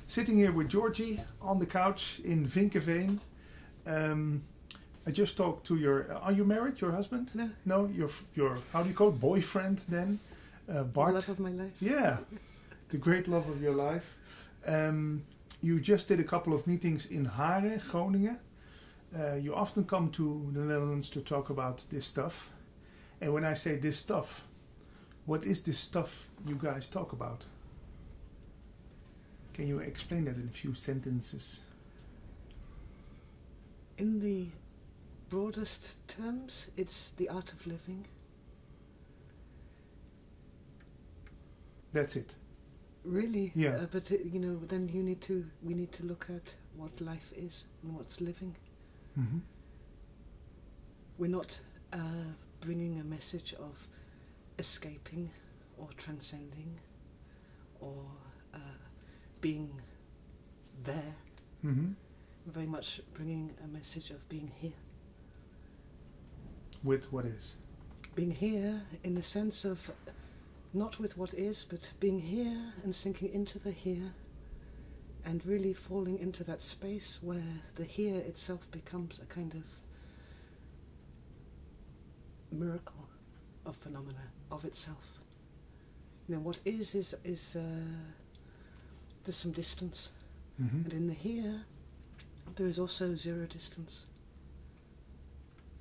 Sitting here with Georgi on the couch in Vinkeveen. I just talked to your. Are you married? Your husband? No. No. Your how do you call it? Boyfriend then? Bart. The love of my life. Yeah, the great love of your life. You just did a couple of meetings in Haren, Groningen. You often come to the Netherlands to talk about this stuff. And when I say this stuff, what is this stuff you guys talk about? Can you explain that in a few sentences? In the broadest terms, it's the art of living. That's it. Really? Yeah. But then we need to look at what life is and what's living. Mm-hmm. We're not bringing a message of escaping or transcending or being there. Mm-hmm. We're very much bringing a message of being here. With what is? Being here in the sense of not with what is, but being here and sinking into the here and really falling into that space where the here itself becomes a kind of miracle of phenomena of itself. What is there's some distance. Mm-hmm. And in the here, there is also zero distance,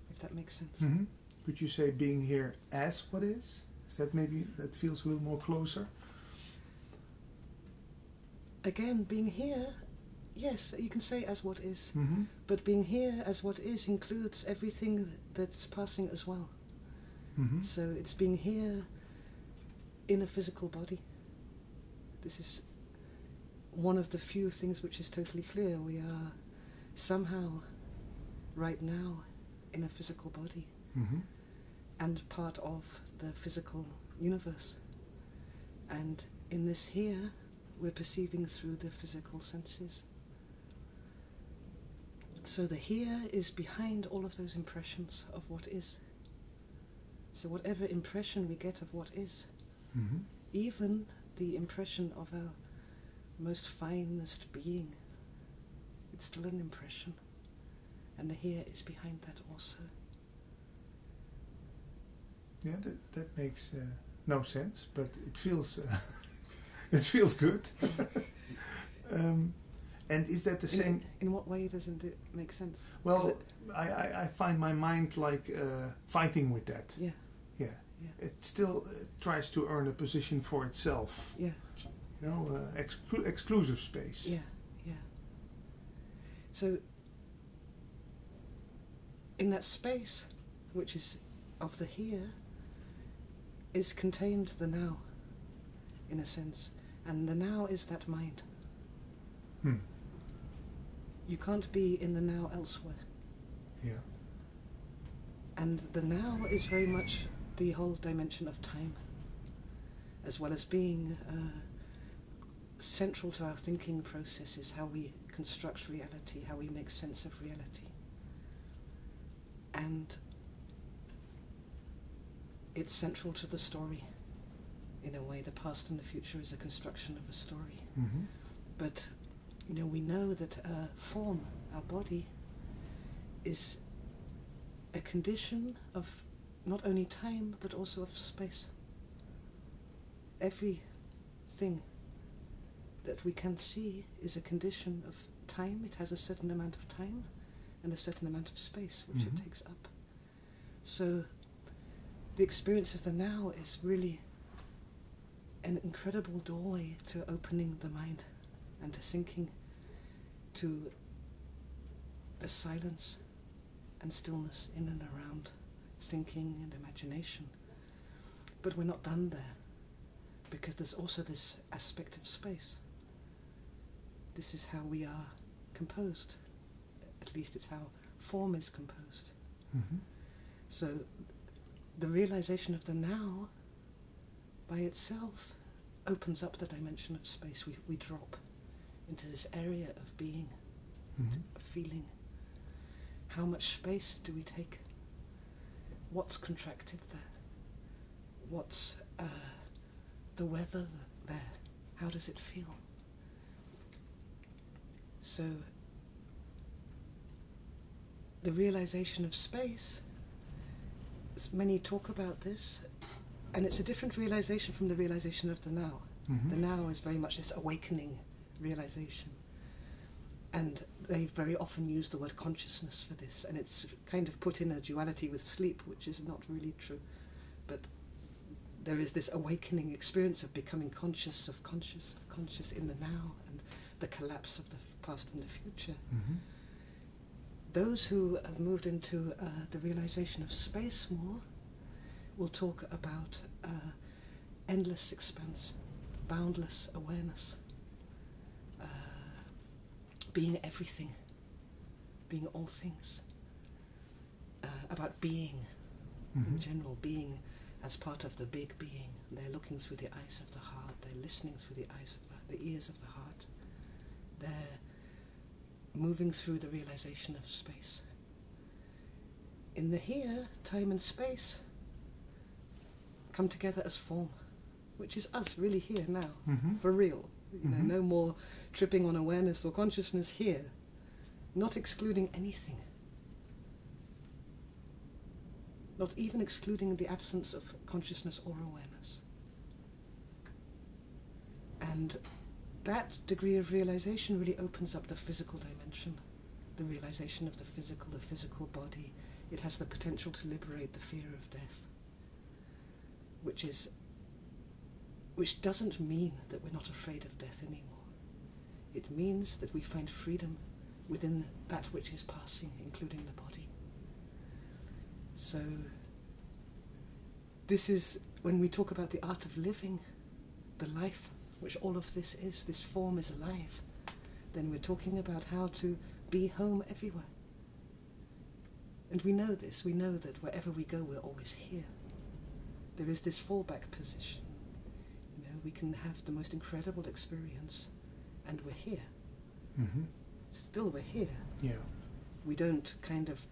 if that makes sense. Mm-hmm. Could you say being here as what is? Is that maybe, that feels a little more closer? Again, being here, yes, you can say as what is, Mm-hmm. but being here as what is includes everything that's passing as well. Mm-hmm. So it's being here in a physical body. This is one of the few things which is totally clear. We are somehow right now in a physical body. Mm-hmm. And part of the physical universe. And in this here, we're perceiving through the physical senses. So the here is behind all of those impressions of what is. So whatever impression we get of what is, Mm-hmm. even the impression of our most finest being, it's still an impression. And the here is behind that also. Yeah, that makes no sense, but it feels it feels good. And is that the same? In what way doesn't it make sense? Well, I find my mind like fighting with that. Yeah. Yeah. It still tries to earn a position for itself. Yeah. Exclusive space. Yeah. Yeah. So in that space, which is of the here, is contained the now, in a sense. And the now is that mind. Hmm. You can't be in the now elsewhere. Yeah. And the now is very much the whole dimension of time, as well as being central to our thinking processes, how we construct reality, how we make sense of reality. And it's central to the story. In a way, the past and the future is a construction of a story. Mm-hmm. But, we know that form, our body, is a condition of not only time, but also of space. Everything that we can see is a condition of time. It has a certain amount of time and a certain amount of space which Mm-hmm. it takes up. So the experience of the now is really an incredible doorway to opening the mind and to sinking to the silence and stillness in and around thinking and imagination. But we're not done there, because there's also this aspect of space. This is how we are composed. At least it's how form is composed. Mm-hmm. So the realization of the now by itself opens up the dimension of space. We drop into this area of being, Mm-hmm. of feeling. How much space do we take? What's contracted there? What's the weather there? How does it feel? So the realization of space, many talk about this, and it's a different realization from the realization of the now. Mm-hmm. The now is very much this awakening realization. And they very often use the word consciousness for this, and it's kind of put in a duality with sleep, which is not really true. But there is this awakening experience of becoming conscious in the now, and the collapse of the past and the future. Mm-hmm. Those who have moved into the realization of space more will talk about endless expanse, boundless awareness, being everything, being all things, about being in general, being as part of the big being. They're looking through the eyes of the heart, they're listening through the eyes of the ears of the heart, they're moving through the realization of space. In the here, time and space come together as form, which is us really here now, for real. You know, no more tripping on awareness or consciousness here, not excluding anything, not even excluding the absence of consciousness or awareness. And that degree of realization really opens up the physical dimension, the realization of the physical body. It has the potential to liberate the fear of death, which doesn't mean that we're not afraid of death anymore. It means that we find freedom within that which is passing, including the body. So this is, when we talk about the art of living, the life which all of this is, this form is alive, then we're talking about how to be home everywhere. And we know this, we know that wherever we go, we're always here. There is this fallback position. You know, we can have the most incredible experience, and we're here. Still we're here. Yeah. We don't kind of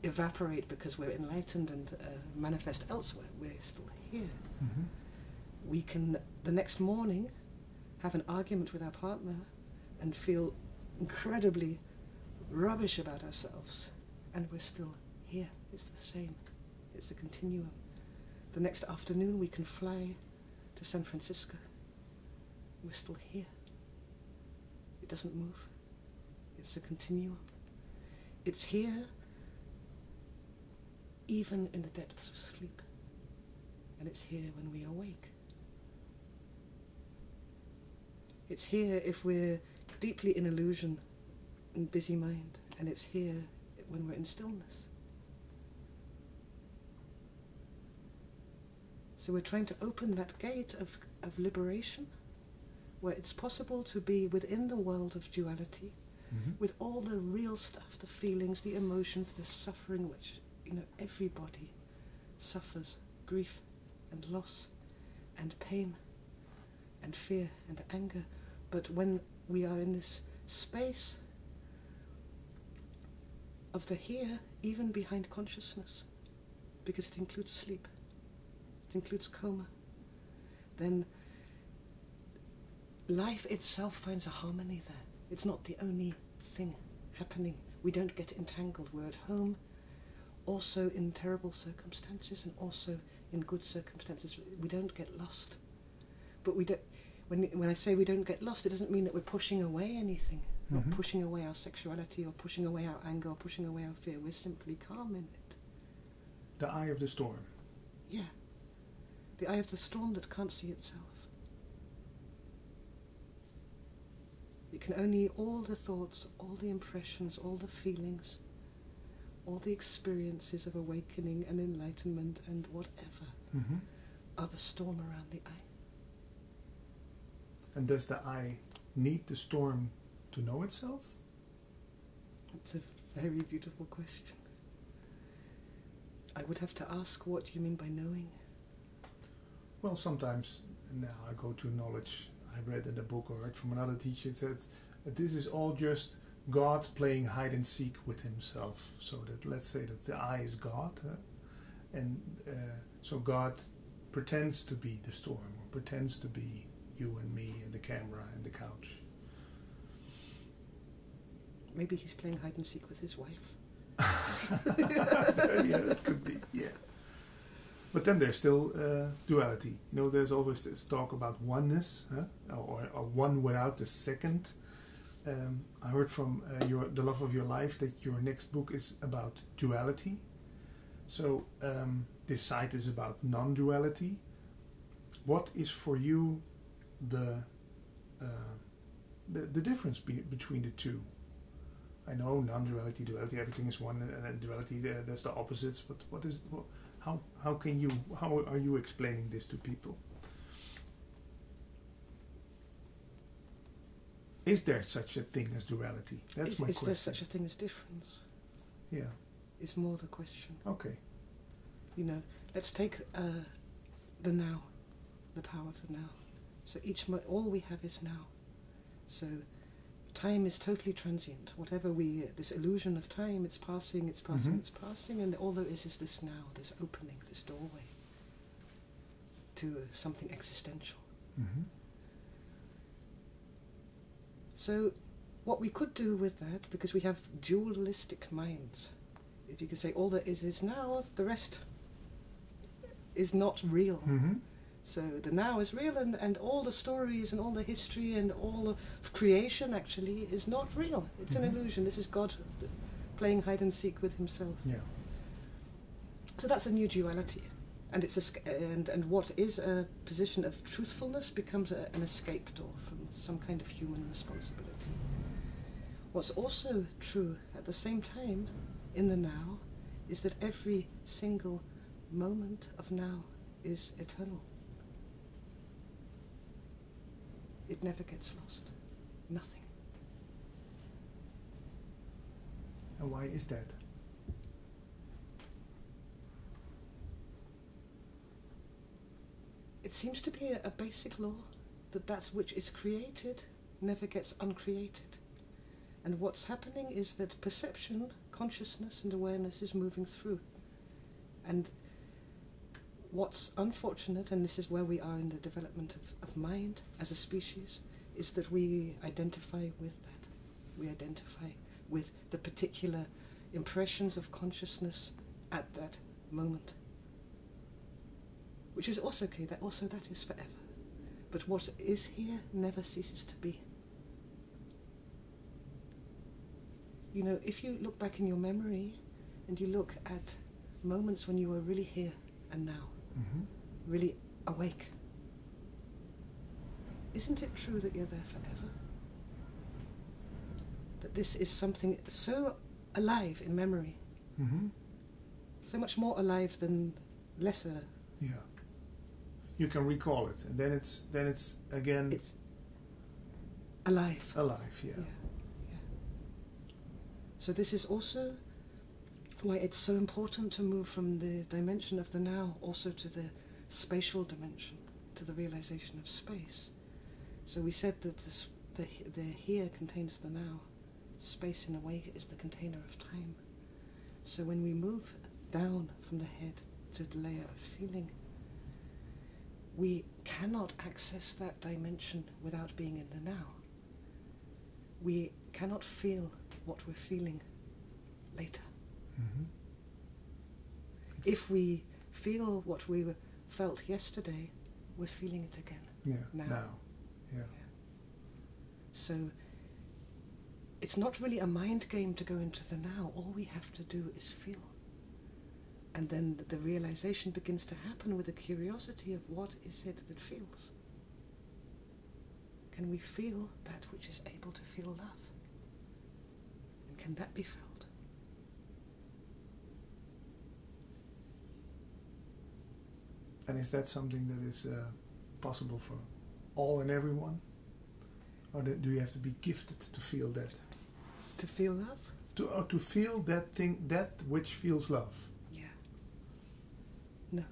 evaporate because we're enlightened and manifest elsewhere. We're still here. We can, the next morning, have an argument with our partner and feel incredibly rubbish about ourselves, and we're still here. It's the same. It's a continuum. The next afternoon we can fly to San Francisco. We're still here. It doesn't move. It's a continuum. It's here even in the depths of sleep. And it's here when we awake. It's here if we're deeply in illusion and busy mind. And it's here when we're in stillness. So we're trying to open that gate of liberation, where it's possible to be within the world of duality, with all the real stuff, the feelings, the emotions, the suffering, which, you know, everybody suffers, grief and loss and pain and fear and anger. But when we are in this space of the here, even behind consciousness, because it includes sleep, it includes coma, then life itself finds a harmony there. It's not the only thing happening. We don't get entangled. We're at home, also in terrible circumstances and also in good circumstances. We don't get lost. But we don't. When I say we don't get lost, it doesn't mean that we're pushing away anything. We're not pushing away our sexuality or pushing away our anger or pushing away our fear. We're simply calm in it. The eye of the storm. Yeah. The eye of the storm that can't see itself. You can only, all the thoughts, all the impressions, all the feelings, all the experiences of awakening and enlightenment and whatever are the storm around the eye. And does the eye need the storm to know itself? That's a very beautiful question. I would have to ask, what do you mean by knowing? Well, sometimes now I go to knowledge. I read in a book or heard from another teacher that this is all just God playing hide and seek with himself. So that, let's say that the eye is God, and so God pretends to be the storm, or pretends to be you and me and the camera and the couch. Maybe he's playing hide and seek with his wife. Yeah, that could be, yeah. But then there's still duality. You know, there's always this talk about oneness, or one without the second. I heard from the love of your life that your next book is about duality. So this site is about non-duality. What is for you the difference between the two? I know non-duality, duality, everything is one, and then duality, there's the opposites. But how are you explaining this to people? Is there such a thing as duality? That's my question. Is there such a thing as difference? Yeah. Is more the question. Okay. You know, let's take the now, the power of the now. So all we have is now. So time is totally transient. Whatever this illusion of time, it's passing, it's passing, it's passing, and all there is this now, this opening, this doorway to something existential. Mm-hmm. So what we could do with that, because we have dualistic minds, if you could say all there is now, the rest is not real. Mm-hmm. So the now is real, and all the stories and all the history and all of creation actually is not real. It's an illusion. This is God playing hide and seek with himself. Yeah. So that's a new duality. And and what is a position of truthfulness becomes an escape door from some kind of human responsibility. What's also true at the same time in the now is that every single moment of now is eternal. It never gets lost. Nothing. And why is that? It seems to be a basic law that which is created never gets uncreated. And what's happening is that perception, consciousness and awareness is moving through. And what's unfortunate, and this is where we are in the development of mind as a species, is that we identify with that. We identify with the particular impressions of consciousness at that moment. Which is also okay, that is forever. But what is here never ceases to be. You know, if you look back in your memory and you look at moments when you were really here and now, really awake, isn't it true that you're there forever? That this is something so alive in memory, so much more alive than lesser. Yeah. You can recall it, and then it's again. It's alive. Alive, yeah. Yeah. So this is also why it's so important to move from the dimension of the now also to the spatial dimension, to the realization of space. So we said that the here contains the now. Space, in a way, is the container of time. So when we move down from the head to the layer of feeling, we cannot access that dimension without being in the now. We cannot feel what we're feeling later. If we feel what we felt yesterday, we're feeling it again. Now. Yeah. So it's not really a mind game to go into the now. All we have to do is feel. And then the realization begins to happen with a curiosity of what is it that feels. Can we feel that which is able to feel love? And can that be felt? And is that something that is possible for all and everyone? Or do you have to be gifted to feel that? To feel love? To feel that thing, that which feels love. Yeah. No.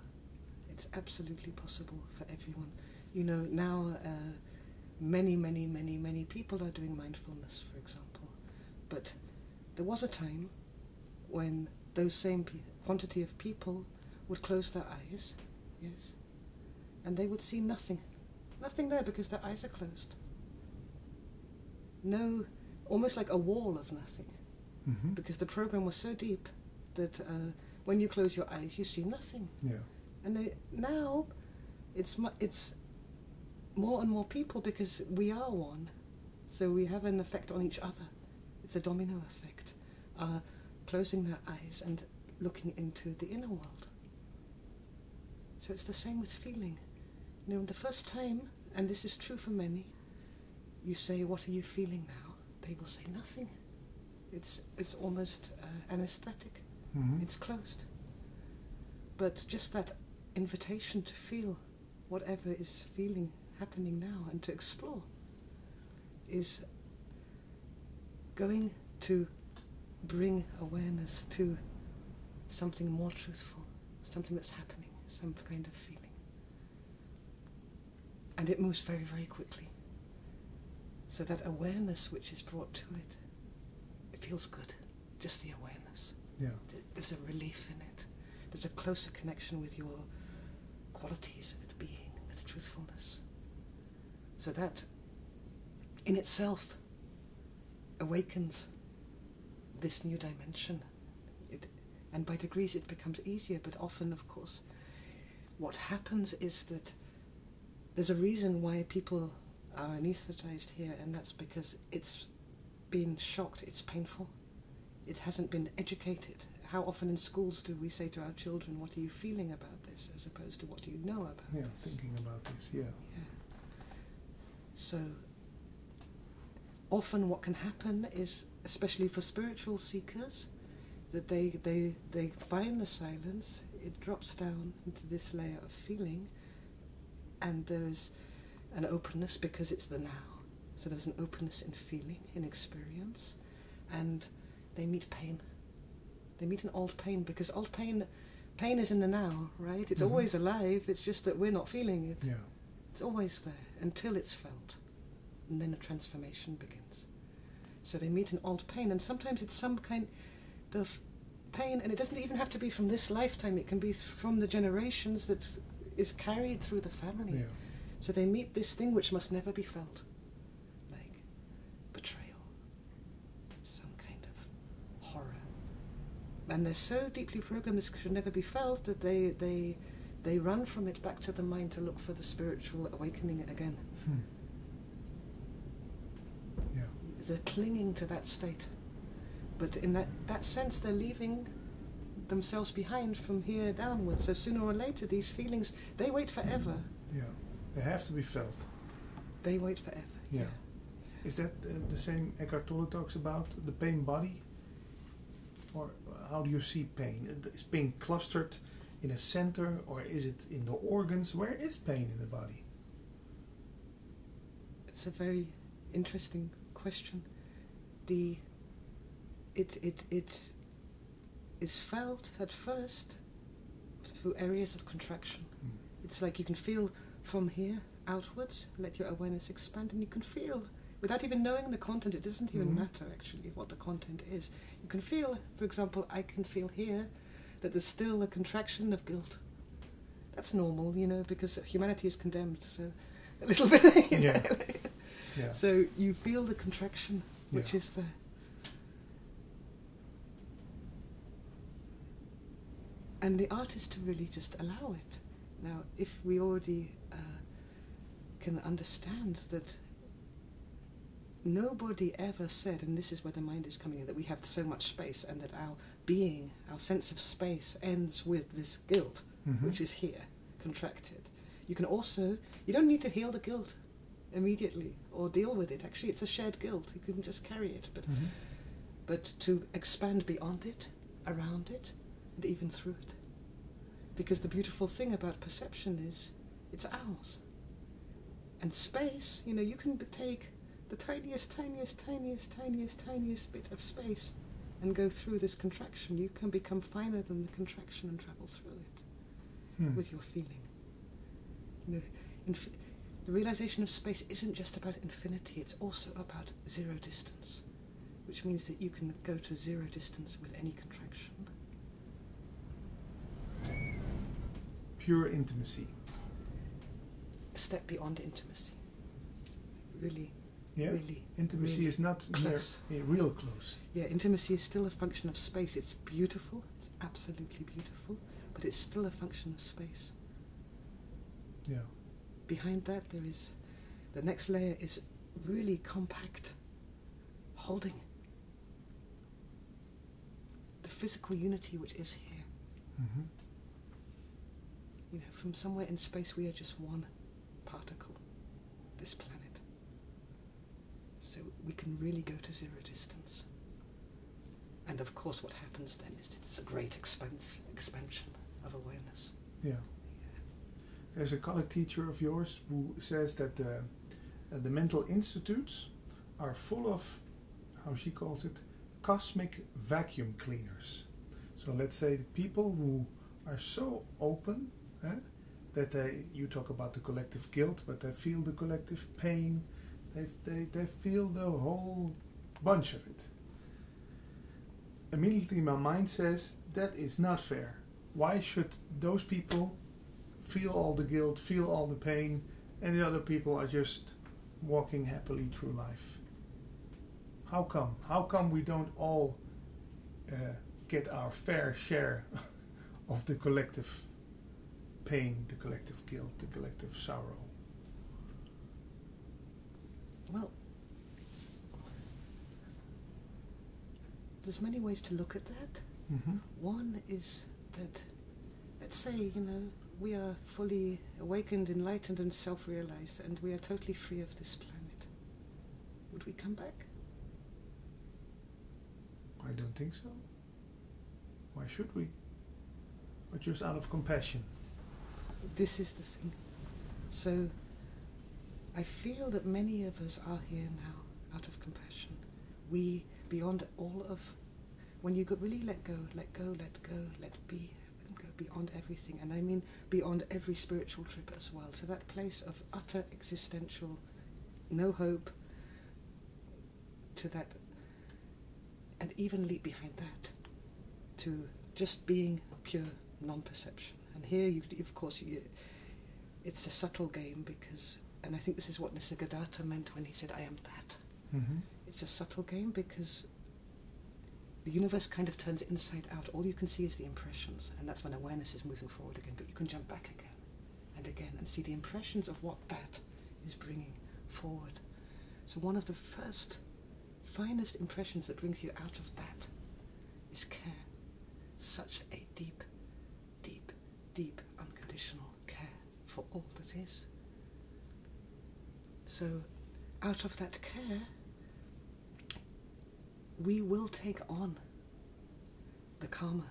It's absolutely possible for everyone. You know, now many people are doing mindfulness, for example. But there was a time when those same quantity of people would close their eyes, yes, and they would see nothing there because their eyes are closed. No almost like a wall of nothing, because the program was so deep that when you close your eyes, you see nothing. Yeah. And now it's more and more people, because we are one, so we have an effect on each other. It's a domino effect. Closing their eyes and looking into the inner world. So it's the same with feeling. You know, the first time, and this is true for many, you say, "What are you feeling now?" They will say nothing. It's almost anesthetic. It's closed. But just that invitation to feel whatever is happening now, and to explore, is going to bring awareness to something more truthful, something that's happening, some kind of feeling. And it moves very, very quickly. So that awareness which is brought to it, it feels good, just the awareness. Yeah. There's a relief in it. There's a closer connection with your qualities, with being, with truthfulness. So that in itself awakens this new dimension. And by degrees it becomes easier, but often, of course, what happens is that there's a reason why people are anesthetized here, and that's because it's been shocked, it's painful. It hasn't been educated. How often in schools do we say to our children, "What are you feeling about this?" as opposed to "What do you know about this?" Yeah, thinking about this, yeah. So often what can happen is, especially for spiritual seekers, that they find the silence, it drops down into this layer of feeling, and there's an openness because it's the now. So there's an openness in feeling, in experience, and they meet pain. They meet an old pain, because old pain is in the now, right? It's always alive, it's just that we're not feeling it. Yeah. It's always there until it's felt, and then a transformation begins. So they meet an old pain, and sometimes it's some kind of pain, and it doesn't even have to be from this lifetime, it can be from the generations that is carried through the family. Yeah. So they meet this thing which must never be felt, like betrayal, some kind of horror. And they're so deeply programmed this should never be felt that they run from it back to the mind to look for the spiritual awakening again. Yeah. They're clinging to that state. But in that sense, they're leaving themselves behind from here downwards. So sooner or later, these feelings, they wait forever. Yeah. They have to be felt. They wait forever. Yeah. Is that the same Eckhart Tolle talks about, the pain body? Or how do you see pain? Is pain clustered in a center, or is it in the organs? Where is pain in the body? It's a very interesting question. It is felt at first through areas of contraction. It's like you can feel from here outwards, let your awareness expand, and you can feel, without even knowing the content, it doesn't even matter actually what the content is. You can feel, for example, I can feel here that there's still a contraction of guilt. That's normal, you know, because humanity is condemned, so a little bit. You know? Yeah. So you feel the contraction, which is there. And the art is to really just allow it. Now, if we already can understand that nobody ever said, and this is where the mind is coming in, that we have so much space and that our being, our sense of space ends with this guilt, which is here, contracted. You can also, you don't need to heal the guilt immediately or deal with it. Actually, it's a shared guilt. You can just carry it. But to expand beyond it, around it, and even through it. Because the beautiful thing about perception is it's ours. And space, you know, you can take the tiniest bit of space and go through this contraction. You can become finer than the contraction and travel through it with your feeling. You know, the realization of space isn't just about infinity, it's also about zero distance, which means that you can go to zero distance with any contraction. Pure intimacy. A step beyond intimacy. Really Yeah, really. intimacy really is not close. Real close. Yeah, intimacy is still a function of space. It's beautiful. It's absolutely beautiful, but it's still a function of space. Yeah. Behind that, there is the next layer is really compact, holding the physical unity which is here. Mm-hmm. You know, from somewhere in space, we are just one particle, this planet. So we can really go to zero distance. And of course, what happens then is it's a great expansion of awareness. Yeah. There's a colleague teacher of yours who says that the mental institutes are full of, how she calls it, cosmic vacuum cleaners. So let's say the people who are so open that you talk about the collective guilt, but they feel the collective pain, they feel the whole bunch of it. Immediately my mind says, that is not fair. Why should those people feel all the guilt, feel all the pain, and the other people are just walking happily through life? How come? How come we don't all get our fair share of the collective pain, the collective guilt, the collective sorrow? Well, there's many ways to look at that. Mm-hmm. One is that, let's say, you know, we are fully awakened, enlightened and self-realized, and we are totally free of this planet. Would we come back? I don't think so. Why should we? But just out of compassion. This is the thing. So, I feel that many of us are here now out of compassion. We, beyond all of, when you really let go, let be, and go beyond everything. And I mean beyond every spiritual trip as well. To that place of utter existential, no hope, to that, and even leap behind that, to just being pure non-perception. And here, of course, it's a subtle game because, and I think this is what Nisargadatta meant when he said, I am that. Mm-hmm. It's a subtle game because the universe kind of turns inside out. All you can see is the impressions, and that's when awareness is moving forward again, but you can jump back again and see the impressions of what that is bringing forward. So one of the first, finest impressions that brings you out of that is care. Such a deep, deep, deep, unconditional care for all that is. So out of that care, we will take on the karma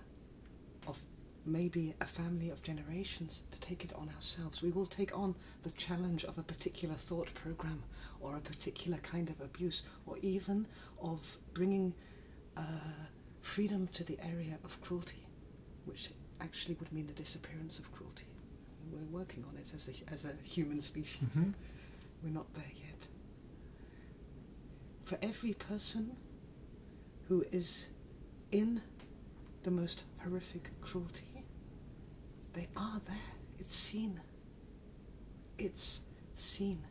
of maybe a family of generations to take it on ourselves. We will take on the challenge of a particular thought program or a particular kind of abuse, or even of bringing freedom to the area of cruelty, which actually would mean the disappearance of cruelty. We're working on it as a human species. Mm-hmm. We're not there yet. For every person who is in the most horrific cruelty, they are there. It's seen. It's seen.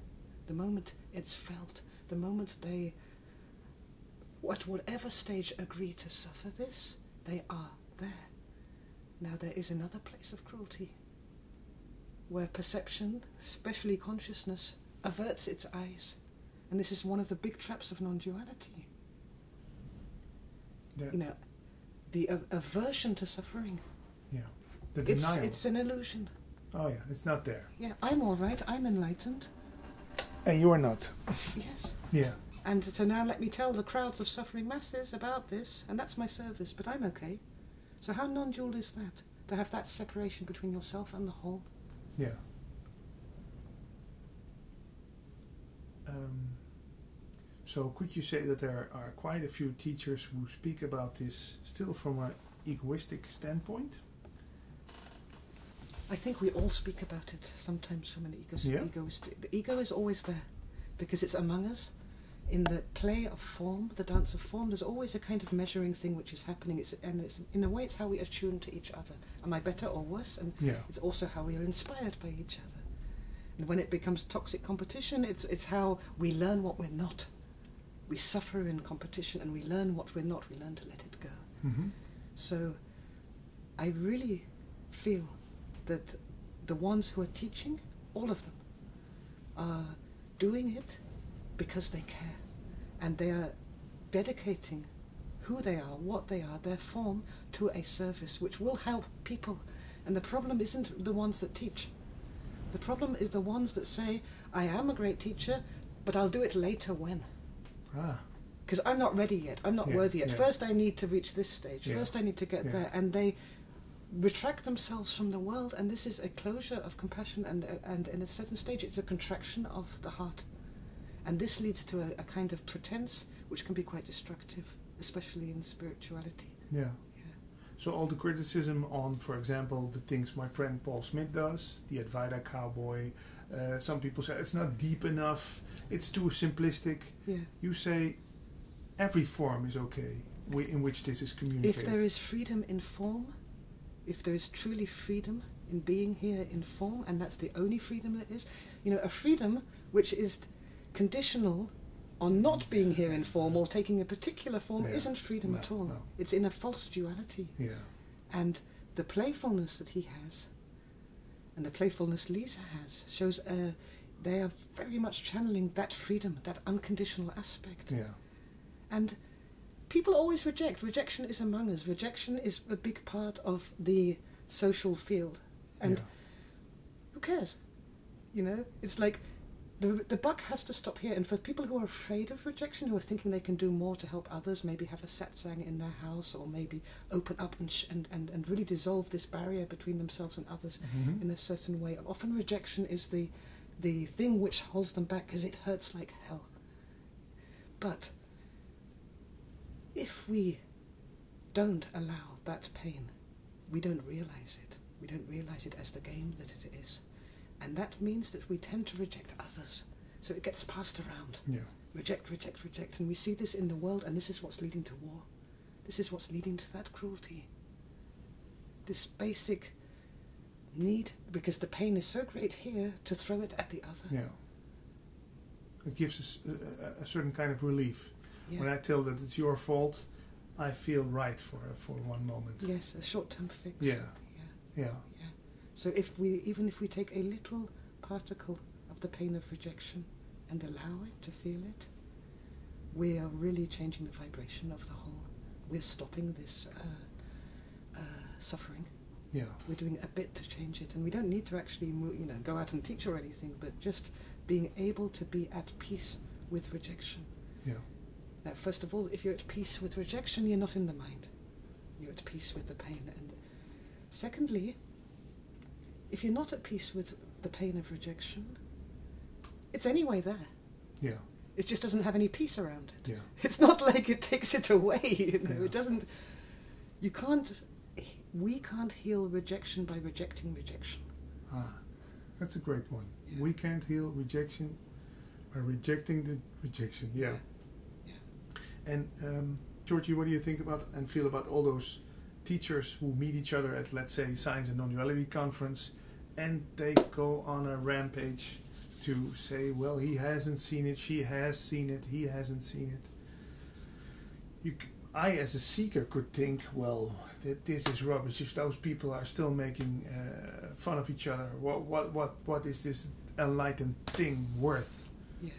The moment it's felt, the moment they, at whatever stage, agree to suffer this, they are there. Now there is another place of cruelty, where perception, especially consciousness, averts its eyes. And this is one of the big traps of non-duality. You know, the aversion to suffering. Yeah, the denial. It's an illusion. Oh yeah, it's not there. Yeah, I'm all right, I'm enlightened. And you are not. Yes. Yeah. And so now let me tell the crowds of suffering masses about this, and that's my service, but I'm okay. So how non-dual is that? To have that separation between yourself and the whole? Yeah. So could you say that there are quite a few teachers who speak about this still from an egoistic standpoint? I think we all speak about it sometimes from an egoistic. The ego is always there because it's among us. In the play of form, the dance of form, there's always a kind of measuring thing which is happening. It's in a way, it's how we attune to each other. Am I better or worse? And it's also how we are inspired by each other. And when it becomes toxic competition, it's how we learn what we're not. We suffer in competition and we learn what we're not. We learn to let it go. Mm-hmm. So I really feel that the ones who are teaching, all of them, are doing it because they care. And they are dedicating who they are, what they are, their form, to a service which will help people. And the problem isn't the ones that teach. The problem is the ones that say, I am a great teacher, but I'll do it later when. Because I'm not ready yet, I'm not worthy yet. First I need to reach this stage, first I need to get there. And they retract themselves from the world, and this is a closure of compassion, and in a certain stage it's a contraction of the heart. And this leads to a kind of pretense which can be quite destructive, especially in spirituality. Yeah. So all the criticism on, for example, the things my friend Paul Smith does, the Advaita cowboy, some people say it's not deep enough, it's too simplistic. Yeah. You say every form is okay in which this is communicated. If there is freedom in form, if there is truly freedom in being here in form, and that's the only freedom there is, a freedom which is conditional on not being here in form or taking a particular form isn't freedom at all. No. It's in a false duality. Yeah. And the playfulness that he has, and the playfulness Lisa has, shows they are very much channeling that freedom, that unconditional aspect. Yeah. And people always reject. Rejection is among us. Rejection is a big part of the social field. And who cares? It's like the buck has to stop here. And for people who are afraid of rejection, who are thinking they can do more to help others, maybe have a satsang in their house, or maybe open up and really dissolve this barrier between themselves and others in a certain way. Often rejection is the thing which holds them back because it hurts like hell. But if we don't allow that pain, we don't realize it. We don't realize it as the game that it is. And that means that we tend to reject others. So it gets passed around. Yeah. Reject, reject, reject. And we see this in the world, and this is what's leading to war. This is what's leading to that cruelty. This basic need, because the pain is so great here, to throw it at the other. Yeah. It gives us a certain kind of relief. Yeah. When I tell that it's your fault, I feel right for one moment. Yes, a short-term fix. Yeah. So even if we take a little particle of the pain of rejection and allow it to feel it, we are really changing the vibration of the whole. We're stopping this suffering. Yeah. We're doing a bit to change it, and we don't need to actually go out and teach or anything, but just being able to be at peace with rejection. Yeah. Now, first of all, if you're at peace with rejection, you're not in the mind. You're at peace with the pain. And secondly, if you're not at peace with the pain of rejection, it's anyway there. Yeah. It just doesn't have any peace around it. Yeah. It's not like it takes it away. It doesn't. We can't heal rejection by rejecting rejection. That's a great one. Yeah. We can't heal rejection by rejecting the rejection. Yeah. And Georgi, what do you think about and feel about all those teachers who meet each other at, let's say, Science and Non-Duality Conference, and they go on a rampage to say, well, he hasn't seen it, she has seen it, he hasn't seen it. I, as a seeker, could think, well, this is rubbish. If those people are still making fun of each other, what is this enlightened thing worth? Yeah.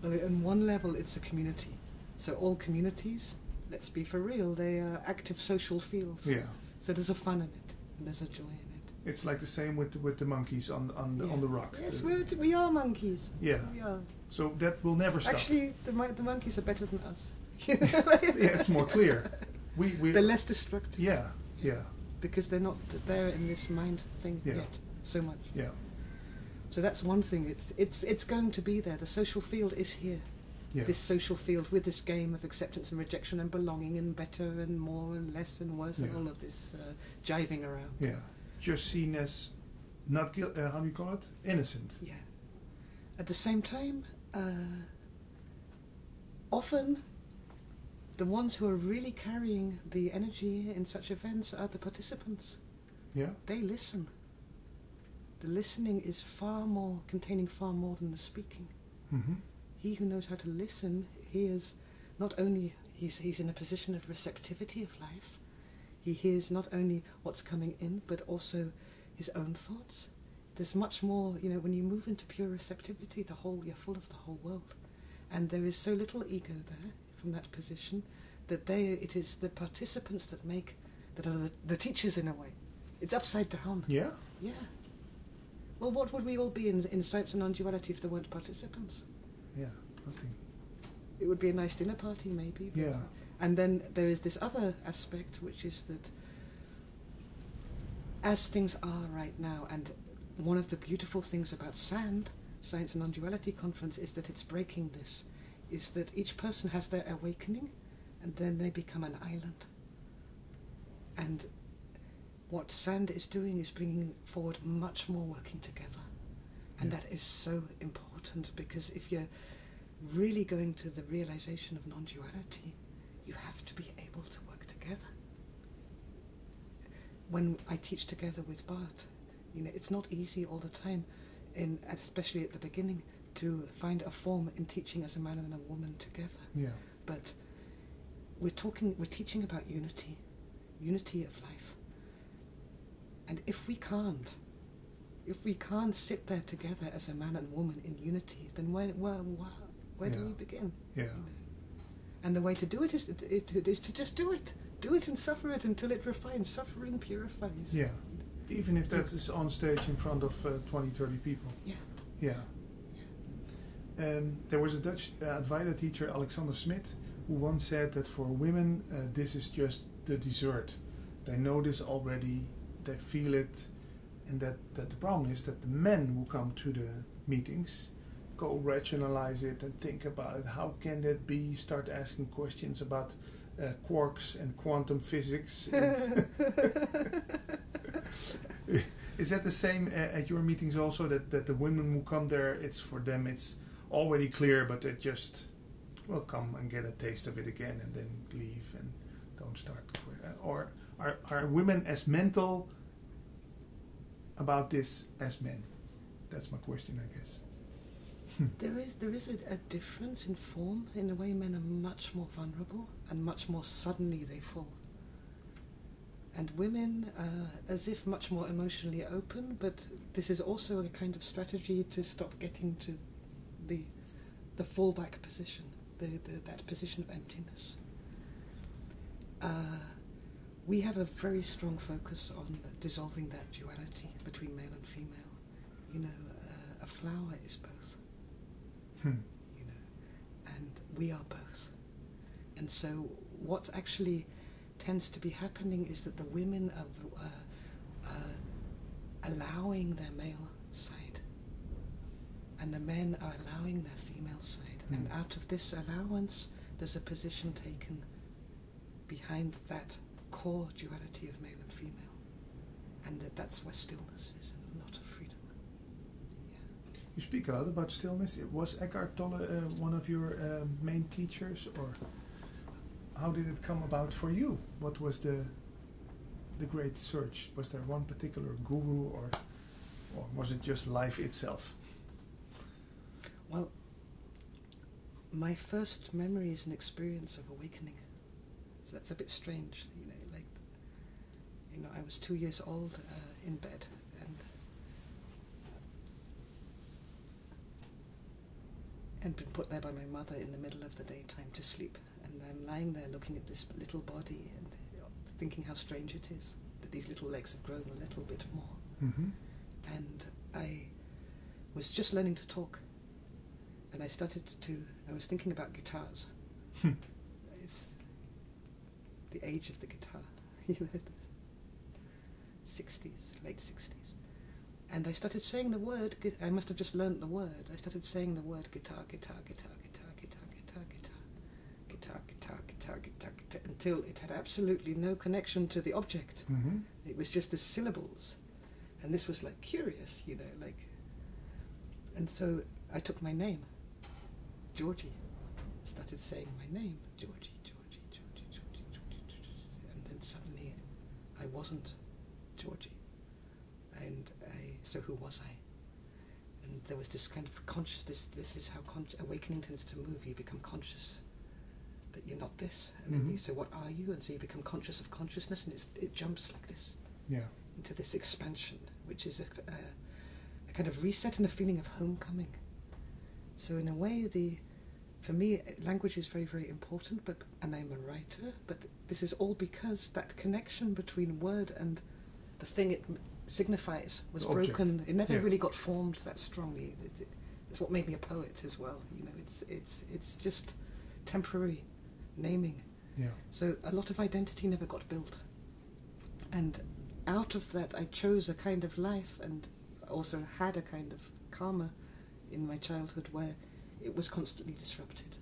Well, on one level, it's a community. So all communities, let's be for real, they are active social fields. Yeah. So there's a fun in it, and there's a joy in it. It's like the same with the monkeys on the rock. Yes, we are monkeys. Yeah. We are. So that will never stop. Actually, the monkeys are better than us. Yeah, it's more clear. They're less destructive. Yeah. Because they're not there in this mind thing yet so much. Yeah. So that's one thing. It's going to be there. The social field is here. Yeah. This social field with this game of acceptance and rejection and belonging and better and more and less and worse and all of this jiving around. Yeah. Just seen as not how do you call it? Innocent. Yeah. At the same time, often the ones who are really carrying the energy in such events are the participants. Yeah. They listen. The listening is containing far more than the speaking. Mm-hmm. He who knows how to listen hears not only, he's in a position of receptivity of life, he hears not only what's coming in, but also his own thoughts. There's much more, when you move into pure receptivity, you're full of the whole world. And there is so little ego there from that position that it is the participants that are the teachers in a way. It's upside down. Yeah? Yeah. Well, what would we all be in Science and Non-Duality if there weren't participants? Yeah, nothing. It would be a nice dinner party, maybe. But, Yeah. And then there is this other aspect, which is that as things are right now, and one of the beautiful things about SAND, Science and Non-Duality Conference, is that it's breaking this, is that each person has their awakening, and then they become an island. And what SAND is doing is bringing forward much more working together. And that is so important, because if you're really going to the realization of non-duality, you have to be able to work together. When I teach together with Bart, it's not easy all the time, especially at the beginning, to find a form in teaching as a man and a woman together. Yeah. But we're teaching about unity of life. And if we can't sit there together as a man and woman in unity, then where do we begin? Yeah. And the way to do it is to just do it. Do it and suffer it until it refines. Suffering purifies. Yeah. Even if that is on stage in front of 20, 30 people. Yeah. Yeah. There was a Dutch Advaita teacher, Alexander Smit, who once said that for women, this is just the dessert. They know this already, they feel it, and that the problem is that the men who come to the meetings go rationalize it and think about it. How can that be? Start asking questions about quarks and quantum physics. And is that the same at your meetings also, that the women who come there, it's for them, it's already clear, but they just come and get a taste of it again and then leave and don't start? Or are women as mental about this as men? That's my question, I guess. There is a difference in form, in the way men are much more vulnerable and much more suddenly they fall. And women are as if much more emotionally open, but this is also a kind of strategy to stop getting to the fallback position, that position of emptiness. We have a very strong focus on dissolving that duality between male and female. A flower is both. And we are both. And so what's actually tends to be happening is that the women are allowing their male side, and the men are allowing their female side. And out of this allowance, there's a position taken behind that core duality of male and female. And that's where stillness is, and a lot of freedom. You speak a lot about stillness. Was Eckhart Tolle one of your main teachers, or how did it come about for you? What was the great search? Was there one particular guru, or was it just life itself? Well, my first memory is an experience of awakening. So that's a bit strange, I was 2 years old in bed, and been put there by my mother in the middle of the daytime to sleep. And I'm lying there looking at this little body and thinking how strange it is that these little legs have grown a little bit more. Mm-hmm. And I was just learning to talk. And I was thinking about guitars. It's the age of the guitar, the 60s, late 60s. And I started saying the word, I must have just learnt the word. I started saying the word guitar, guitar, guitar, guitar, guitar, guitar, guitar, guitar, guitar, guitar, guitar, guitar, until it had absolutely no connection to the object. Mm-hmm. It was just the syllables. And this was curious, and so I took my name, Georgi. I started saying my name, Georgi, Georgi, Georgi, Georgi, Georgi, Georgi. And then suddenly I wasn't Georgi. And I So who was I? And there was this kind of consciousness. This is how awakening tends to move. You become conscious that you're not this, and then you say, what are you? And so you become conscious of consciousness, and it jumps like this into this expansion, which is a kind of reset and a feeling of homecoming. So in a way, for me, language is very, very important, and I'm a writer, but this is all because that connection between word and the thing it signifies was broken. It never really got formed that strongly. It's what made me a poet as well. You know, it's just temporary naming. Yeah. So a lot of identity never got built. And out of that, I chose a kind of life, and also had a kind of karma in my childhood where it was constantly disrupted.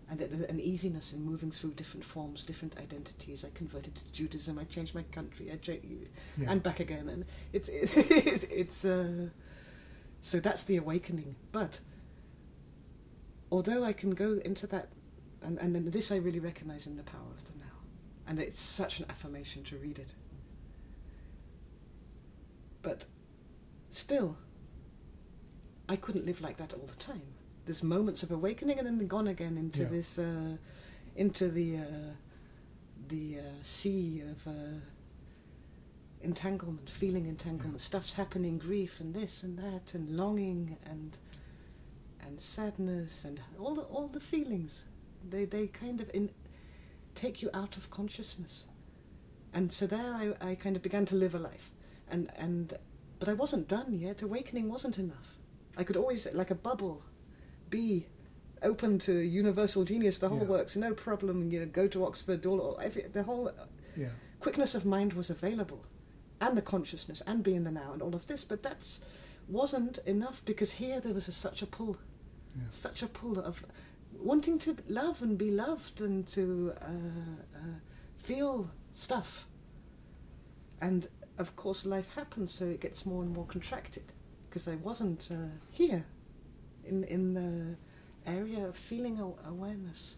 And there's an easiness in moving through different forms, different identities. I converted to Judaism, I changed my country, and back again. And it's so that's the awakening. But although I can go into that, and then this I really recognize in the power of the now. And it's such an affirmation to read it. But still, I couldn't live like that all the time. There's moments of awakening and then gone again into this, into the sea of entanglement, feeling entanglement. Stuff's happening, grief and this and that, and longing and sadness and all the feelings. They kind of take you out of consciousness. And so there I kind of began to live a life. But I wasn't done yet. Awakening wasn't enough. I could always, like a bubble, be open to universal genius, the whole works, no problem, go to Oxford, the whole quickness of mind was available, and the consciousness, and being the now, and all of this, but that wasn't enough, because here there was such a pull of wanting to love and be loved, and to feel stuff. And of course life happens, so it gets more and more contracted, because I wasn't here in the area of feeling awareness.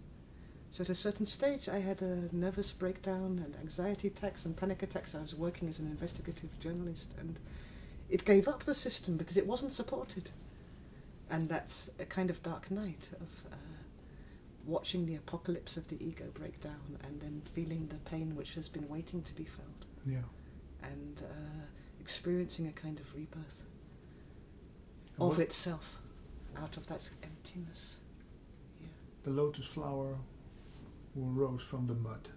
So at a certain stage I had a nervous breakdown and anxiety attacks and panic attacks. I was working as an investigative journalist, and it gave up the system because it wasn't supported. And that's a kind of dark night of watching the apocalypse of the ego break down, and then feeling the pain which has been waiting to be felt. And experiencing a kind of rebirth of itself out of that emptiness. The lotus flower who rose from the mud.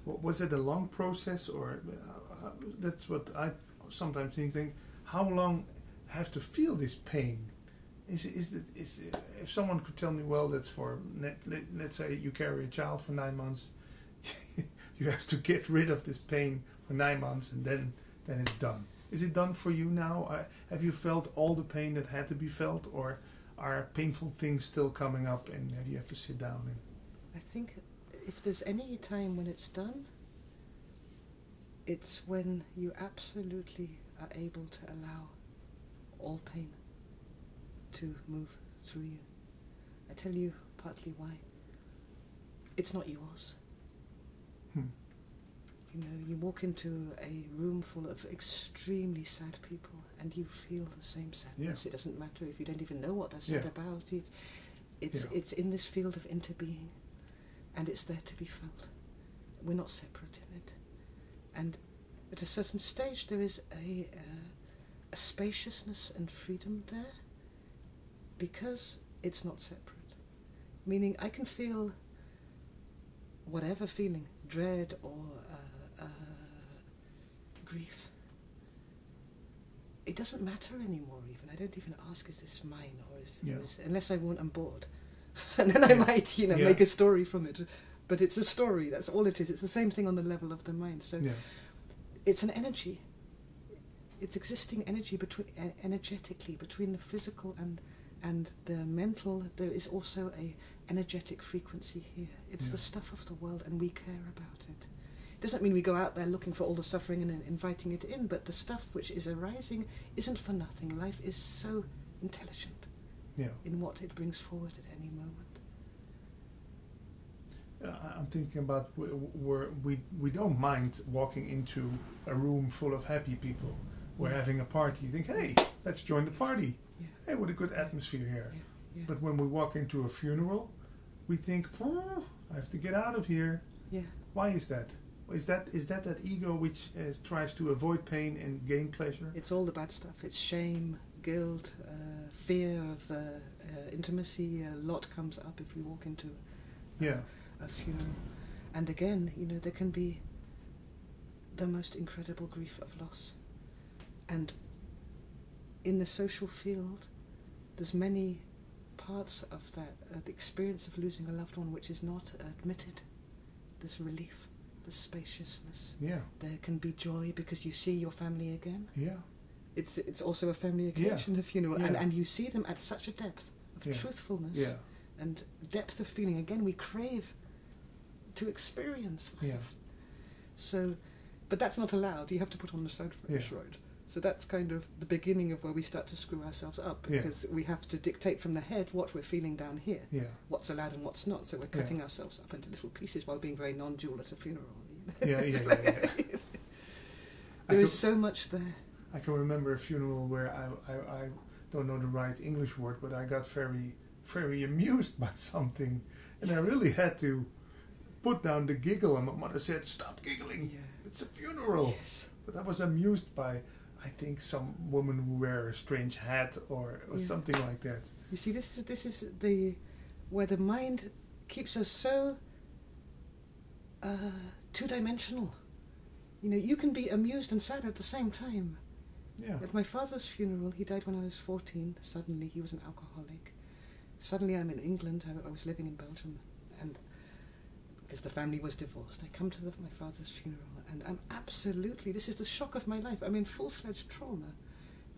Was it a long process, or that's what I sometimes think, how long have to feel this pain? Is it, if someone could tell me, well, that's for, let's say you carry a child for 9 months, you have to get rid of this pain for 9 months, and then it's done. Is it done for you now? Have you felt all the pain that had to be felt, or are painful things still coming up and you have to sit down? I think if there's any time when it's done, it's when you absolutely are able to allow all pain to move through you. I tell you partly why. It's not yours. You walk into a room full of extremely sad people, and you feel the same sadness. It doesn't matter if you don't even know what they're sad about. It's in this field of interbeing, and it's there to be felt. We're not separate in it. And at a certain stage there is a spaciousness and freedom there, because it's not separate. Meaning I can feel whatever feeling, dread or grief. It doesn't matter anymore even. I don't even ask, is this mine? Or unless I want, I'm bored. And then I might, make a story from it. But it's a story, that's all it is. It's the same thing on the level of the mind. So it's an energy. It's existing energy energetically between the physical and the mental. There is also a energetic frequency here. It's the stuff of the world, and we care about it. It doesn't mean we go out there looking for all the suffering and inviting it in, but the stuff which is arising isn't for nothing. Life is so intelligent in what it brings forward at any moment. I'm thinking about where we don't mind walking into a room full of happy people, We're having a party. You think, hey, let's join the party. Yeah. Hey, what a good atmosphere here. Yeah. Yeah. But when we walk into a funeral, we think, I have to get out of here. Yeah. Why is that? Is that ego which tries to avoid pain and gain pleasure? It's all the bad stuff. It's shame, guilt, fear of intimacy. A lot comes up if we walk into a funeral. And again, there can be the most incredible grief of loss. And in the social field, there's many parts of that, the experience of losing a loved one which is not admitted. There's relief, there's spaciousness. Yeah. There can be joy because you see your family again. Yeah. It's also a family occasion, a funeral, and you see them at such a depth of truthfulness and depth of feeling. Again, we crave to experience life. Yeah. So, but that's not allowed. You have to put on the side first, right? So that's kind of the beginning of where we start to screw ourselves up, because we have to dictate from the head what we're feeling down here, what's allowed and what's not. So we're cutting ourselves up into little pieces while being very non-dual at a funeral. There is so much there. I can remember a funeral where I don't know the right English word, but I got very, very amused by something, and I really had to put down the giggle, and my mother said, "Stop giggling, it's a funeral." Yes. But I was amused by, I think, some woman who wear a strange hat or something like that. You see, this is where the mind keeps us so two-dimensional. You can be amused and sad at the same time. Yeah. At my father's funeral, he died when I was 14. Suddenly, he was an alcoholic. Suddenly, I'm in England. I was living in Belgium, and because the family was divorced, I come to my father's funeral, and I'm absolutely, this is the shock of my life. I'm in full-fledged trauma,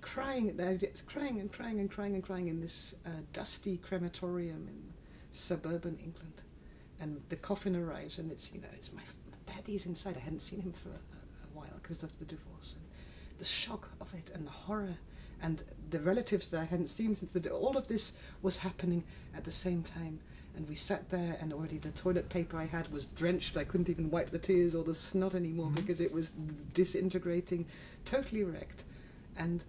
crying and crying in this dusty crematorium in suburban England. And the coffin arrives, and it's my daddy's inside. I hadn't seen him for a while because of the divorce. And the shock of it, and the horror, and the relatives that I hadn't seen since all of this was happening at the same time. And we sat there, and already the toilet paper I had was drenched. I couldn't even wipe the tears or the snot anymore because it was disintegrating, totally wrecked. And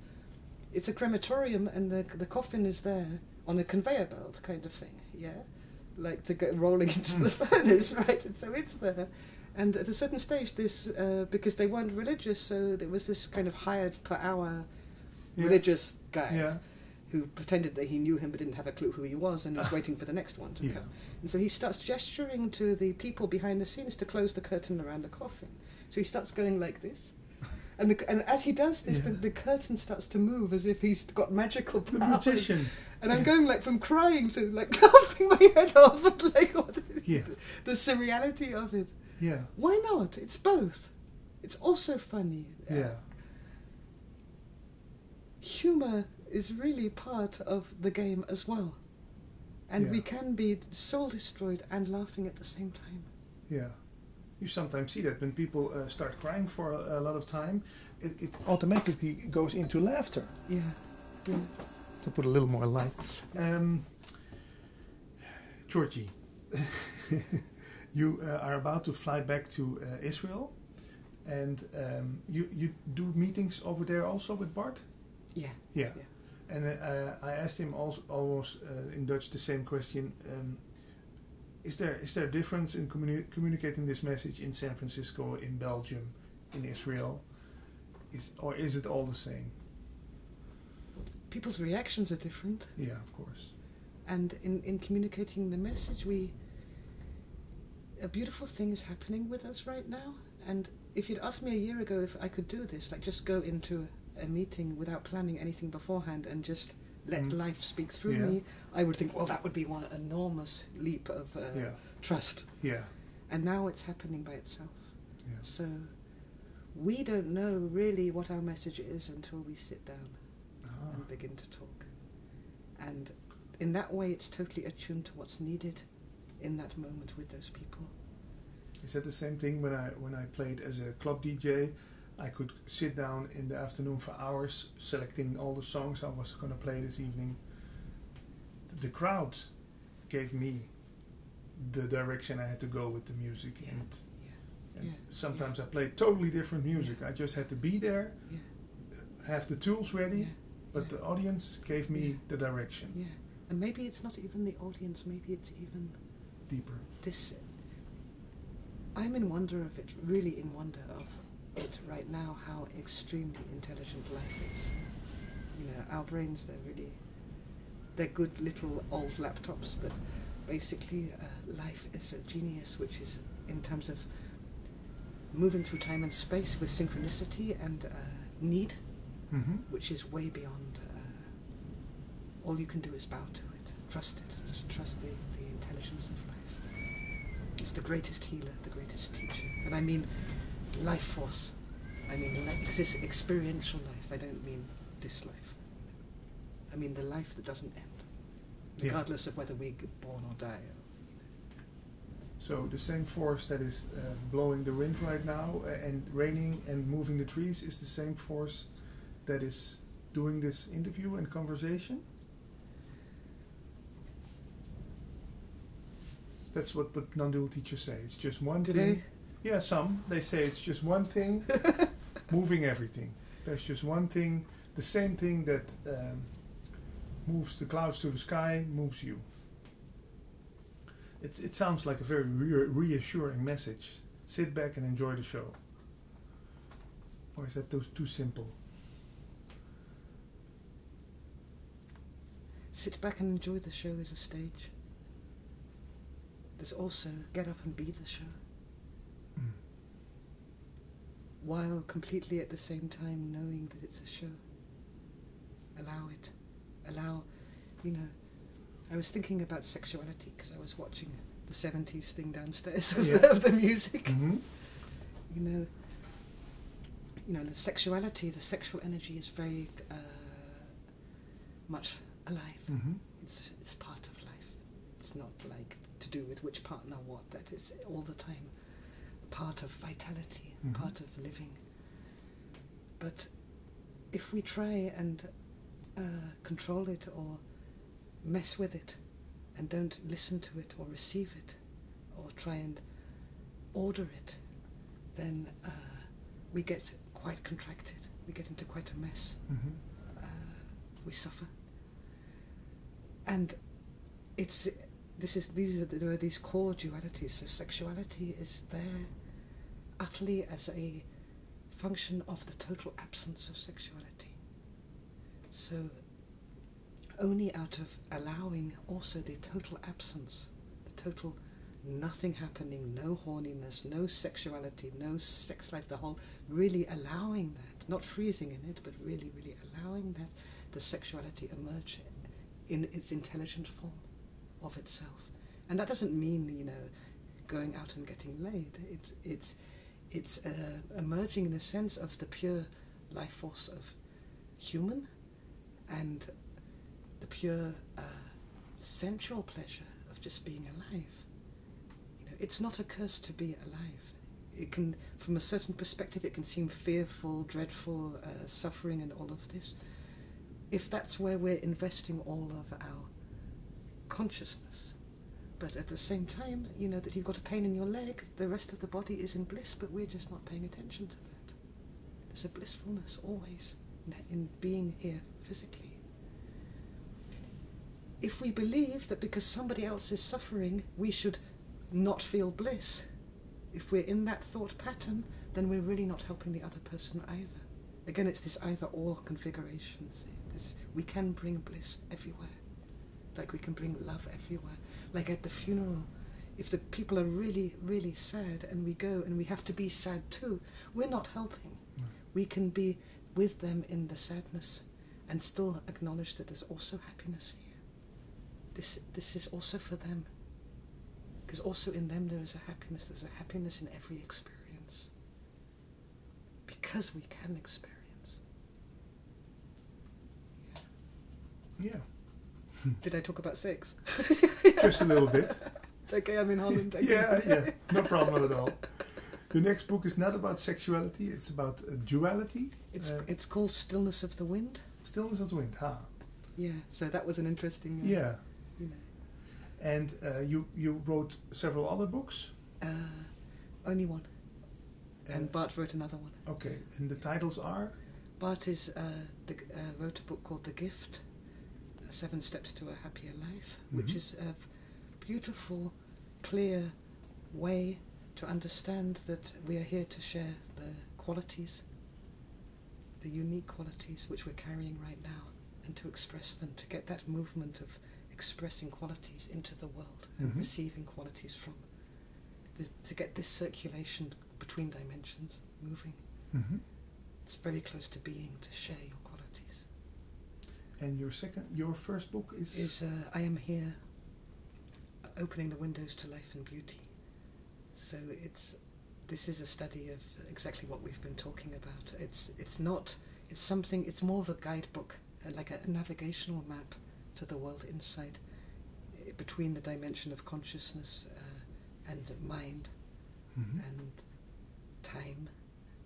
it's a crematorium, and the coffin is there on a conveyor belt kind of thing, like to go rolling into the furnace, right? And so it's there. And at a certain stage, this, because they weren't religious, so there was this kind of hired per hour religious guy who pretended that he knew him but didn't have a clue who he was, and was waiting for the next one to come. And so he starts gesturing to the people behind the scenes to close the curtain around the coffin. So he starts going like this. And as he does this, the curtain starts to move as if he's got magical powers. The magician. And I'm going from crying to laughing my head off at the surreality of it. Yeah. Why not? It's both. It's also funny. Humour is really part of the game as well. And we can be soul-destroyed and laughing at the same time. Yeah. You sometimes see that when people start crying for a lot of time, it automatically goes into laughter. Yeah. To put a little more light. Georgi, you are about to fly back to Israel, and you do meetings over there also with Bart? Yeah. And I asked him also, almost in Dutch the same question. Is there a difference in communicating this message in San Francisco, in Belgium, in Israel? Or is it all the same? People's reactions are different. Yeah, of course. And in communicating the message, a beautiful thing is happening with us right now. And if you'd asked me a year ago if I could do this, like just go into a meeting without planning anything beforehand and just let life speak through me, I would think, well, that would be one enormous leap of trust. Yeah. And now it's happening by itself. Yeah. So we don't know really what our message is until we sit down and begin to talk. And in that way, it's totally attuned to what's needed in that moment with those people. Is that the same thing when I played as a club DJ? I could sit down in the afternoon for hours selecting all the songs I was going to play this evening. The crowd gave me the direction I had to go with the music, and sometimes I played totally different music. I just had to be there, have the tools ready, Yeah. but Yeah. the audience gave me Yeah. the direction. Yeah. And maybe it's not even the audience, maybe it's even Deeper. this. I'm in wonder of it, really in wonder of it right now, how extremely intelligent life is. You know, our brains, they're good little old laptops, but basically life is a genius, which is in terms of moving through time and space with synchronicity and need, Mm-hmm. which is way beyond. All you can do is bow to it, trust it, trust the intelligence of life. It's the greatest healer, the greatest teacher. And I mean life force. I mean experiential life. I don't mean this life. I mean the life that doesn't end, regardless of whether we get born or die. So the same force that is blowing the wind right now and raining and moving the trees is the same force that is doing this interview and conversation? That's what non-dual teachers say. It's just one Do thing. they? Yeah, some. They say it's just one thing moving everything. There's just one thing, the same thing that moves the clouds to the sky, moves you. It sounds like a very reassuring message. Sit back and enjoy the show. Or is that too simple? Sit back and enjoy the show as a stage. There's also get up and be the show. Mm. While completely at the same time knowing that it's a show. Allow it. Allow, you know, I was thinking about sexuality because I was watching the 70s thing downstairs of the music. Mm-hmm. You know, the sexuality, the sexual energy is very much alive. Mm-hmm. It's part of life. It's not like to do with which partner what. That is all the time part of vitality, Mm-hmm. part of living. But if we try and control it or mess with it and don't listen to it or receive it or try and order it, then we get quite contracted. We get into quite a mess. Mm-hmm. We suffer. And there are these core dualities. So sexuality is there utterly as a function of the total absence of sexuality. So only out of allowing also the total absence, the total nothing happening, no horniness, no sexuality, no sex life, the whole, really allowing that, not freezing in it, but really, really allowing that, the sexuality emerge in its intelligent form of itself. And that doesn't mean, you know, going out and getting laid. It's emerging in a sense of the pure life force of human and the pure sensual pleasure of just being alive. You know, it's not a curse to be alive. It can, from a certain perspective, it can seem fearful, dreadful, suffering and all of this. If that's where we're investing all of our consciousness. But at the same time, you know that you've got a pain in your leg, the rest of the body is in bliss, but we're just not paying attention to that. There's a blissfulness always in being here physically. If we believe that because somebody else is suffering, we should not feel bliss, if we're in that thought pattern, then we're really not helping the other person either. Again, it's this either-or configuration. We can bring bliss everywhere. Like we can bring love everywhere. Like at the funeral, if the people are really, really sad and we go and we have to be sad too, we're not helping. No. We can be with them in the sadness and still acknowledge that there's also happiness here. This is also for them. Because also in them there is a happiness. There's a happiness in every experience. Because we can experience. Yeah. Did I talk about sex? Just a little bit. It's okay, I'm in Holland. Yeah, no problem at all. The next book is not about sexuality, it's about duality. It's called Stillness of the Wind. Stillness of the Wind, Yeah, so that was an interesting... yeah. You know. And you wrote several other books? Only one. And Bart wrote another one. Okay, and the titles are? Bart wrote a book called The Gift, 7 Steps to a Happier Life, which is a beautiful, clear way to understand that we are here to share the qualities, the unique qualities which we're carrying right now, and to express them, to get that movement of expressing qualities into the world and receiving qualities from, to get this circulation between dimensions moving. It's very close to being, to share your qualities. And your first book is I Am Here, Opening the Windows to Life and Beauty. So this is a study of exactly what we've been talking about. It's more of a guidebook, like a navigational map to the world inside, between the dimension of consciousness and mind and time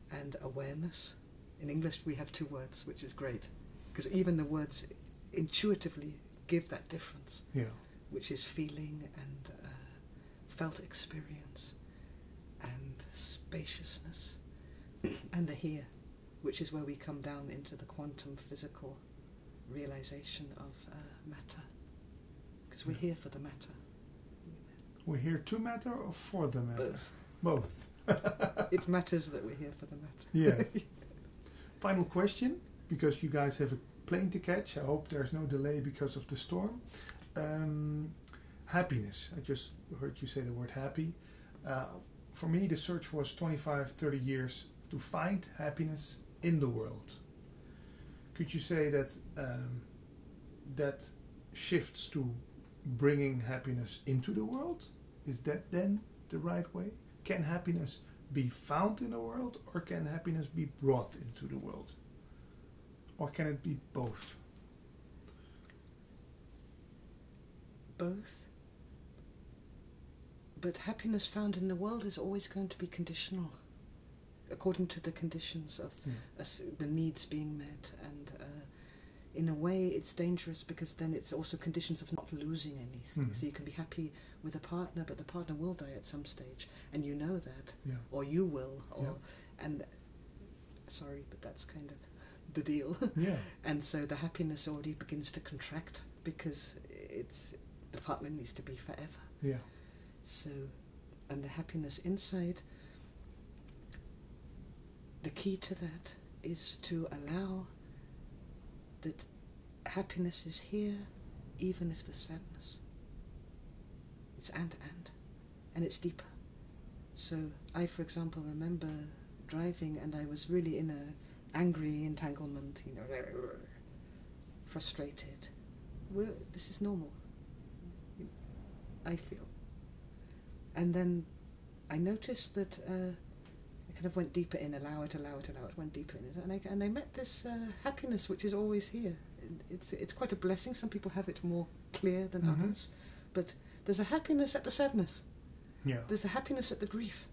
and awareness. In English we have 2 words, which is great, because even the words intuitively give that difference, which is feeling and felt experience and spaciousness, and the here, which is where we come down into the quantum physical realization of matter, because we're here for the matter. We're here to matter or for the matter? Both. It matters that we're here for the matter. Yeah. Final question, because you guys have a plane to catch. I hope there's no delay because of the storm. Happiness. I just heard you say the word happy. For me, the search was 25, 30 years to find happiness in the world. Could you say that that shifts to bringing happiness into the world? Is that then the right way? Can happiness be found in the world, or can happiness be brought into the world? Or can it be both? Both. But happiness found in the world is always going to be conditional, according to the conditions of the needs being met. And in a way it's dangerous, because then it's also conditions of not losing anything. So you can be happy with a partner, but the partner will die at some stage, and you know that, or you will, and sorry, but that's kind of the deal. And so the happiness already begins to contract, because the partner needs to be forever. So, and the happiness inside, the key to that is to allow that happiness is here, even if there's sadness. It's and it's deeper. So I, for example, remember driving, and I was really in a angry entanglement, frustrated. This is normal, I feel. And then I noticed that I kind of went deeper in, allow it, went deeper in it, and I met this happiness which is always here. It's quite a blessing. Some people have it more clear than others, but there's a happiness at the sadness. There's a happiness at the grief.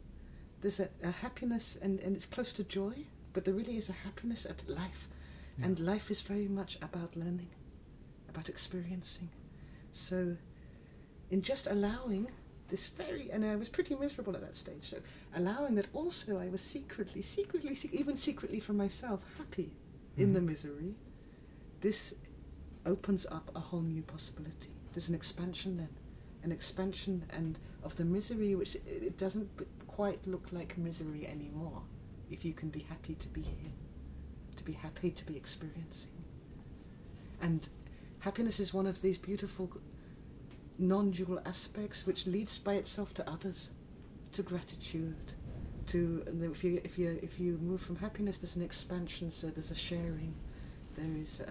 There's a happiness, and it's close to joy, but there really is a happiness at life. And life is very much about learning, about experiencing. So in just allowing this and I was pretty miserable at that stage, so allowing that also I was secretly, even secretly from myself, happy in the misery, this opens up a whole new possibility. There's an expansion then, and of the misery, which it doesn't quite look like misery anymore, if you can be happy to be here, to be happy to be experiencing. And happiness is one of these beautiful non-dual aspects which leads by itself to others, to gratitude, to if you move from happiness, there's an expansion, so there's a sharing, there is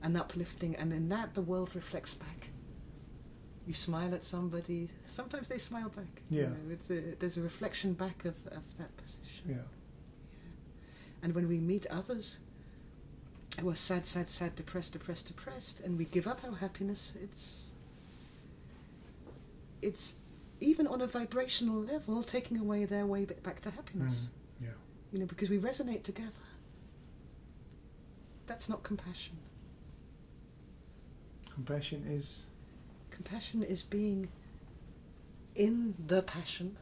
an uplifting, and in that the world reflects back. You smile at somebody, sometimes they smile back. There's a reflection back of that position. And when we meet others who are sad, depressed, and we give up our happiness, it's even on a vibrational level taking away their way back to happiness. Because we resonate together. That's not compassion. Compassion is being in the passion,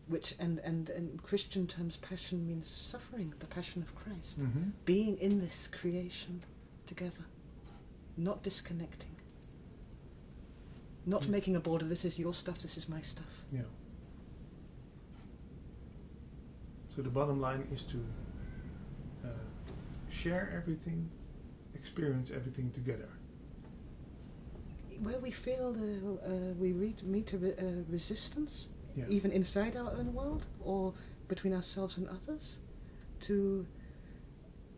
which and in Christian terms, passion means suffering, the passion of Christ, Mm-hmm. being in this creation together, not disconnecting, not making a border. This is your stuff. This is my stuff. Yeah. So the bottom line is to share everything, experience everything together. Where we feel we meet a resistance, Yeah. even inside our own world or between ourselves and others, to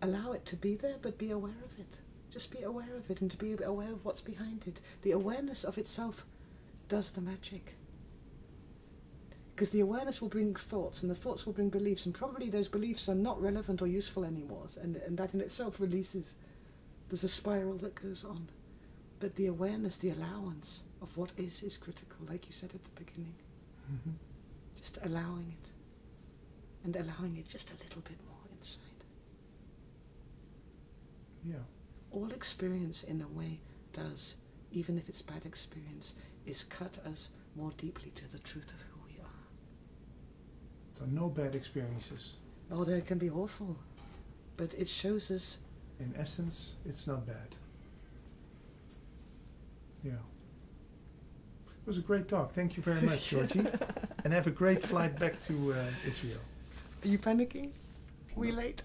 allow it to be there, but be aware of it. Just be aware of it and to be aware of what's behind it. The awareness of itself does the magic. Because the awareness will bring thoughts, and the thoughts will bring beliefs, and probably those beliefs are not relevant or useful anymore, and that in itself releases. There's a spiral that goes on. But the awareness, the allowance of what is critical, like you said at the beginning. Mm-hmm. Just allowing it. And allowing it just a little bit more inside. Yeah. All experience, in a way, does, even if it's bad experience, is cut us more deeply to the truth of who we are. So no bad experiences. Oh, they can be awful. But it shows us... In essence, it's not bad. Yeah. It was a great talk. thank you very much, Georgi. And have a great flight back to Israel. Are you panicking? Are we late?